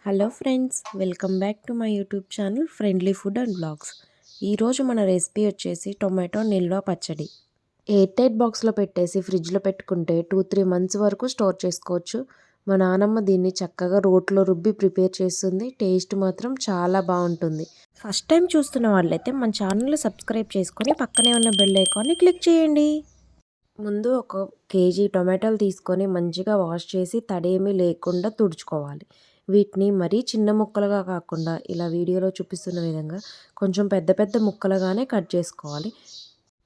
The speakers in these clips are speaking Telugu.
Hello friends, welcome back to my YouTube channel friendly food and blogs. ఈరోజు మన రెసిపీ వచ్చేసి టొమాటో నిల్వ పచ్చడి. ఎయిర్ టైట్ బాక్స్లో పెట్టేసి ఫ్రిడ్జ్లో పెట్టుకుంటే 2-3 మంత్స్ వరకు స్టోర్ చేసుకోవచ్చు. మా నానమ్మ దీన్ని చక్కగా రోట్లో రుబ్బి ప్రిపేర్ చేస్తుంది. టేస్ట్ మాత్రం చాలా బాగుంటుంది. ఫస్ట్ టైం చూస్తున్న వాళ్ళైతే మన ఛానల్ని సబ్స్క్రైబ్ చేసుకొని పక్కనే ఉన్న బెల్ ఐకాన్ని క్లిక్ చేయండి. ముందు 1 కేజీ టొమాటోలు తీసుకొని మంచిగా వాష్ చేసి తడేమీ లేకుండా తుడుచుకోవాలి. వీటిని మరీ చిన్న ముక్కలుగా కాకుండా ఇలా వీడియోలో చూపిస్తున్న విధంగా కొంచెం పెద్ద పెద్ద ముక్కలుగానే కట్ చేసుకోవాలి.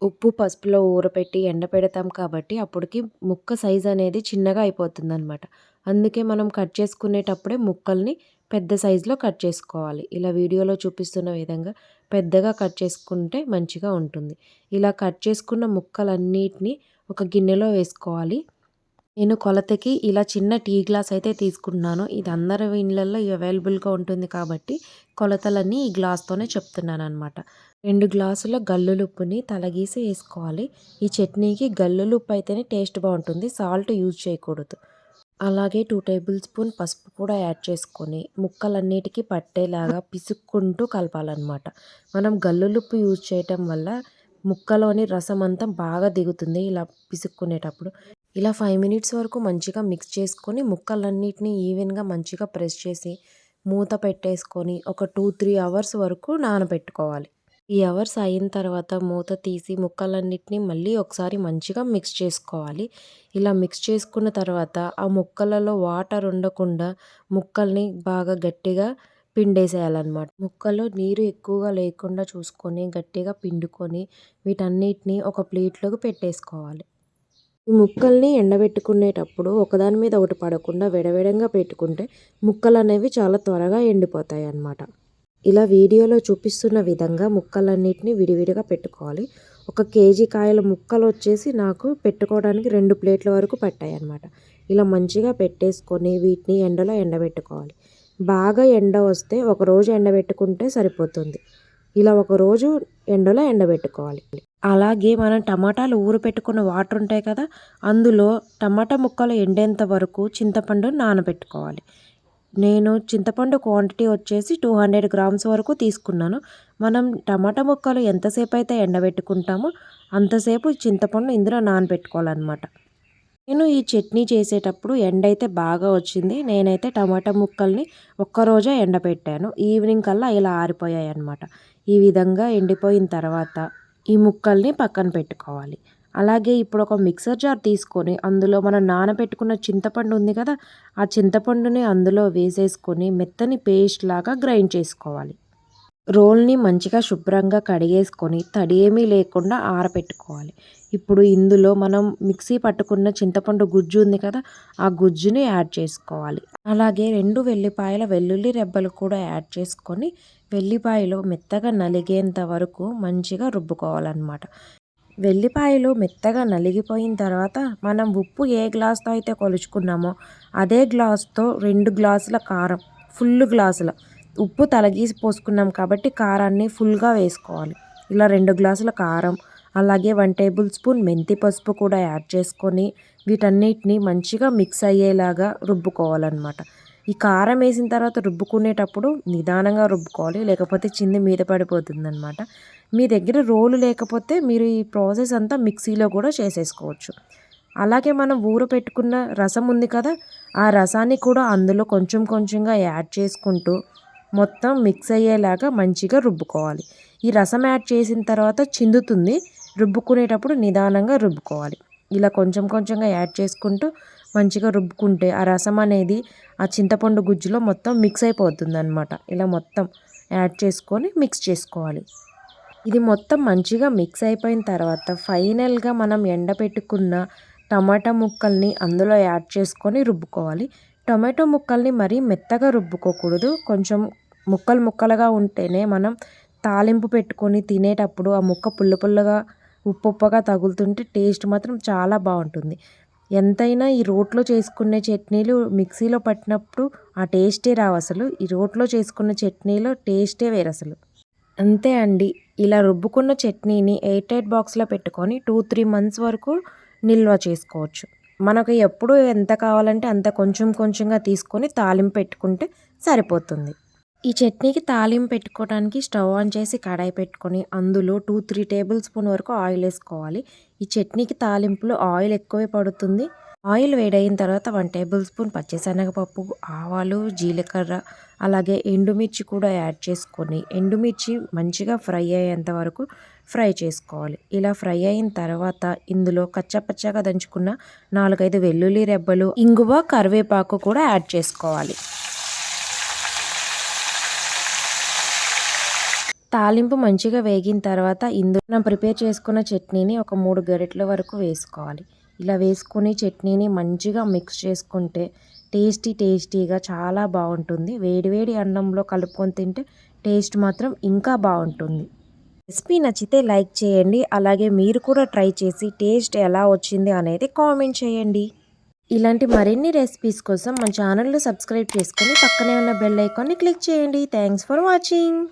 ఉప్పు పసుపులో ఊరపెట్టి ఎండపెడతాం కాబట్టి అప్పటికి ముక్క సైజ్ అనేది చిన్నగా అయిపోతుందన్నమాట. అందుకే మనం కట్ చేసుకునేటప్పుడే ముక్కల్ని పెద్ద సైజులో కట్ చేసుకోవాలి. ఇలా వీడియోలో చూపిస్తున్న విధంగా పెద్దగా కట్ చేసుకుంటే మంచిగా ఉంటుంది. ఇలా కట్ చేసుకున్న ముక్కలన్నిటిని ఒక గిన్నెలో వేసుకోవాలి. నేను కొలతకి ఇలా చిన్న టీ గ్లాస్ అయితే తీసుకున్నాను. ఇది అందరి ఇళ్ళల్లో అవైలబుల్గా ఉంటుంది కాబట్టి కొలతలన్నీ ఈ గ్లాస్తోనే చెప్తున్నాను అనమాట. 2 గ్లాసుల గల్లులుప్పుని తలగీసి వేసుకోవాలి. ఈ చట్నీకి గల్లులుప్పు అయితేనే టేస్ట్ బాగుంటుంది, సాల్ట్ యూజ్ చేయకూడదు. అలాగే 2 టేబుల్ స్పూన్ పసుపు కూడా యాడ్ చేసుకొని ముక్కలన్నిటికీ పట్టేలాగా పిసుక్కుంటూ కలపాలన్నమాట. మనం గల్లులుప్పు యూజ్ చేయటం వల్ల ముక్కలోని రసం అంతా బాగా దిగుతుంది. ఇలా పిసుక్కునేటప్పుడు ఇలా 5 మినిట్స్ వరకు మంచిగా మిక్స్ చేసుకొని ముక్కలన్నిటిని ఈవెన్గా మంచిగా ప్రెస్ చేసి మూత పెట్టేసుకొని ఒక 2-3 అవర్స్ వరకు నానబెట్టుకోవాలి. 3 అవర్స్ అయిన తర్వాత మూత తీసి ముక్కలన్నిటిని మళ్ళీ ఒకసారి మంచిగా మిక్స్ చేసుకోవాలి. ఇలా మిక్స్ చేసుకున్న తర్వాత ఆ ముక్కలలో వాటర్ ఉండకుండా ముక్కల్ని బాగా గట్టిగా పిండేసేయాలన్నమాట. ముక్కలో నీరు ఎక్కువగా లేకుండా చూసుకొని గట్టిగా పిండుకొని వీటన్నిటిని ఒక ప్లేట్లోకి పెట్టేసుకోవాలి. ఈ ముక్కల్ని ఎండబెట్టుకునేటప్పుడు ఒకదాని మీద ఒకటి పడకుండా విడవిడంగా పెట్టుకుంటే ముక్కలు అనేవి చాలా త్వరగా ఎండిపోతాయి అన్నమాట. ఇలా వీడియోలో చూపిస్తున్న విధంగా ముక్కలన్నిటిని విడివిడిగా పెట్టుకోవాలి. 1 కేజీ కాయల ముక్కలు వచ్చేసి నాకు పెట్టుకోవడానికి 2 ప్లేట్ల వరకు పట్టాయి అన్నమాట. ఇలా మంచిగా పెట్టేసుకొని వీటిని ఎండలో ఎండబెట్టుకోవాలి. బాగా ఎండ వస్తే ఒకరోజు ఎండబెట్టుకుంటే సరిపోతుంది. ఇలా ఒకరోజు ఎండలో ఎండబెట్టుకోవాలి. అలాగే మనం టమాటాలు ఊరపెట్టుకున్న వాటర్ ఉంటాయి కదా, అందులో టమాటా ముక్కలు ఎండేంత వరకు చింతపండు నానబెట్టుకోవాలి. నేను చింతపండు క్వాంటిటీ వచ్చేసి 200 గ్రామ్స్ వరకు తీసుకున్నాను. మనం టమాటా ముక్కలు ఎంతసేపు అయితే ఎండబెట్టుకుంటామో అంతసేపు చింతపండు ఇందులో నానబెట్టుకోవాలన్నమాట. నేను ఈ చట్నీ చేసేటప్పుడు ఎండ అయితే బాగా వచ్చింది. నేనైతే టమాటా ముక్కల్ని ఒక్కరోజే ఎండబెట్టాను. ఈవినింగ్ కల్లా ఇలా ఆరిపోయాయి అన్నమాట. ఈ విధంగా ఎండిపోయిన తర్వాత ఈ ముక్కల్ని పక్కన పెట్టుకోవాలి. అలాగే ఇప్పుడు ఒక మిక్సర్ జార్ తీసుకొని అందులో మనం నానబెట్టుకున్న చింతపండు ఉంది కదా, ఆ చింతపండుని అందులో వేసేసుకొని మెత్తని పేస్ట్ లాగా గ్రైండ్ చేసుకోవాలి. రోల్ని మంచిగా శుభ్రంగా కడిగేసుకొని తడి ఏమీ లేకుండా ఆరబెట్టుకోవాలి. ఇప్పుడు ఇందులో మనం మిక్సీ పట్టుకున్న చింతపండు గుజ్జు ఉంది కదా, ఆ గుజ్జుని యాడ్ చేసుకోవాలి. అలాగే 2 వెల్లిపాయల వెల్లుల్లి రెబ్బలు కూడా యాడ్ చేసుకొని వెల్లిపాయలు మెత్తగా నలిగేంత వరకు మంచిగా రుబ్బుకోవాలన్నమాట. వెల్లిపాయలు మెత్తగా నలిగిపోయిన తర్వాత మనం ఉప్పు ఏ గ్లాస్తో అయితే కొలుచుకున్నామో అదే గ్లాస్తో 2 గ్లాసుల కారం, ఫుల్ గ్లాసుల ఉప్పు తలగీసి పోసుకున్నాం కాబట్టి కారాన్ని ఫుల్గా వేసుకోవాలి. ఇలా 2 గ్లాసుల కారం, అలాగే 1 టేబుల్ స్పూన్ మెంతి పసుపు కూడా యాడ్ చేసుకొని వీటన్నిటిని మంచిగా మిక్స్ అయ్యేలాగా రుబ్బుకోవాలన్నమాట. ఈ కారం వేసిన తర్వాత రుబ్బుకునేటప్పుడు నిదానంగా రుబ్బుకోవాలి, లేకపోతే చింది మీద పడిపోతుందన్నమాట. మీ దగ్గర రోలు లేకపోతే మీరు ఈ ప్రాసెస్ అంతా మిక్సీలో కూడా చేసేసుకోవచ్చు. అలాగే మనం ఊరపెట్టుకున్న రసం ఉంది కదా, ఆ రసాన్ని కూడా అందులో కొంచెం కొంచెంగా యాడ్ చేసుకుంటూ మొత్తం మిక్స్ అయ్యేలాగా మంచిగా రుబ్బుకోవాలి. ఈ రసం యాడ్ చేసిన తర్వాత చిందుతుంది, రుబ్బుకునేటప్పుడు నిదానంగా రుబ్బుకోవాలి. ఇలా కొంచెం కొంచెంగా యాడ్ చేసుకుంటూ మంచిగా రుబ్బుకుంటే ఆ రసం అనేది ఆ చింతపండు గుజ్జులో మొత్తం మిక్స్ అయిపోతుంది అన్నమాట. ఇలా మొత్తం యాడ్ చేసుకొని మిక్స్ చేసుకోవాలి. ఇది మొత్తం మంచిగా మిక్స్ అయిపోయిన తర్వాత ఫైనల్గా మనం ఎండబెట్టుకున్న టమాటా ముక్కల్ని అందులో యాడ్ చేసుకొని రుబ్బుకోవాలి. టొమాటో ముక్కల్ని మరీ మెత్తగా రుబ్బుకోకూడదు. కొంచెం ముక్కలు ముక్కలుగా ఉంటేనే మనం తాలింపు పెట్టుకొని తినేటప్పుడు ఆ ముక్క పుల్ల పుల్లగా ఉప్పు ఉప్పగా తగులుతుంటే టేస్ట్ మాత్రం చాలా బాగుంటుంది. ఎంతైనా ఈ రోట్లో చేసుకునే చట్నీలు మిక్సీలో పట్టినప్పుడు ఆ టేస్టే రావు అసలు. ఈ రోట్లో చేసుకున్న చట్నీలో టేస్టే వేరు అసలు. అంతే అండి. ఇలా రుబ్బుకున్న చట్నీని ఎయిర్ టైట్ బాక్స్లో పెట్టుకొని 2-3 మంత్స్ వరకు నిల్వ చేసుకోవచ్చు. మనకు ఎప్పుడు ఎంత కావాలంటే అంత కొంచెం కొంచెంగా తీసుకొని తాలింపు పెట్టుకుంటే సరిపోతుంది. ఈ చట్నీకి తాలింపు పెట్టుకోవడానికి స్టవ్ ఆన్ చేసి కడాయి పెట్టుకొని అందులో 2-3 టేబుల్ స్పూన్ వరకు ఆయిల్ వేసుకోవాలి. ఈ చట్నీకి తాలింపులో ఆయిల్ ఎక్కువే పడుతుంది. ఆయిల్ వేడైన తర్వాత 1 టేబుల్ స్పూన్ పచ్చిశనగపప్పు, ఆవాలు, జీలకర్ర అలాగే ఎండుమిర్చి కూడా యాడ్ చేసుకొని ఎండుమిర్చి మంచిగా ఫ్రై అయ్యేంత వరకు ఫ్రై చేసుకోవాలి. ఇలా ఫ్రై అయిన తర్వాత ఇందులో కచ్చపచ్చగా దంచుకున్న 4-5 వెల్లుల్లి రెబ్బలు, ఇంగువ, కరివేపాకు కూడా యాడ్ చేసుకోవాలి. తాలింపు మంచిగా వేగిన తర్వాత ఇందులో మనం ప్రిపేర్ చేసుకున్న చట్నీని ఒక 3 గరిటెల వరకు వేసుకోవాలి. ఇలా వేసుకొని చట్నీని మంచిగా మిక్స్ చేసుకుంటే టేస్టీగా చాలా బాగుంటుంది. వేడివేడి అన్నంలో కలుపుకొని తింటే టేస్ట్ మాత్రం ఇంకా బాగుంటుంది. రెసిపీ నచ్చితే లైక్ చేయండి. అలాగే మీరు కూడా ట్రై చేసి టేస్ట్ ఎలా వచ్చింది అనేది కామెంట్ చేయండి. ఇలాంటి మరిన్ని రెసిపీస్ కోసం మన ఛానల్ని సబ్స్క్రైబ్ చేసుకొని పక్కనే ఉన్న బెల్ ఐకాన్ని క్లిక్ చేయండి. Thanks for watching.